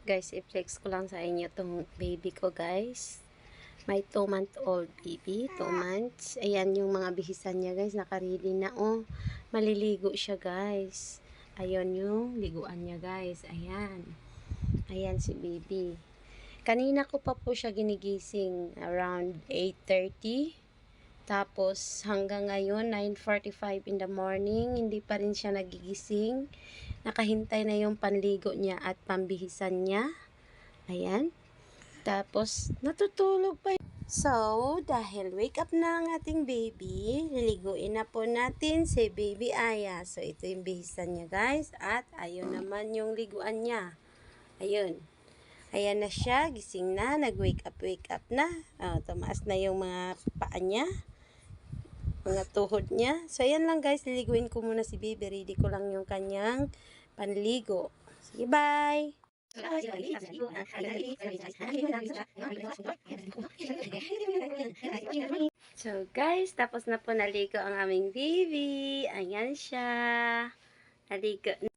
Guys, i-flex ko lang sa inyo tong baby ko, guys. May 2-month-old baby, 2 months. Ayan yung mga bihisan niya, guys. Nakaready na, oh. Maliligo siya, guys. Ayan yung liguan niya, guys. Ayan. Ayan si baby. Kanina ko pa po siya ginigising around 8:30. Tapos hanggang ngayon 9:45 in the morning, hindi pa rin siya nagigising. Nakahintay na yung panligo niya at pambihisan niya. Ayan. Tapos natutulog pa. So, dahil wake up na ang ating baby, liliguin na po natin si Baby Aya. So, ito yung bihisan niya, guys. At ayun naman yung liguan niya. Ayun. Ayan na siya, gising na, nag-wake up na. Tumaas na yung mga paa niya, mga tuhod niya. So, ayan lang guys, liliguin ko muna si baby. Ready ko lang yung kanyang panligo. Sige, bye! So, guys, tapos na po naligo ang aming baby. Ayan siya. Naligo na.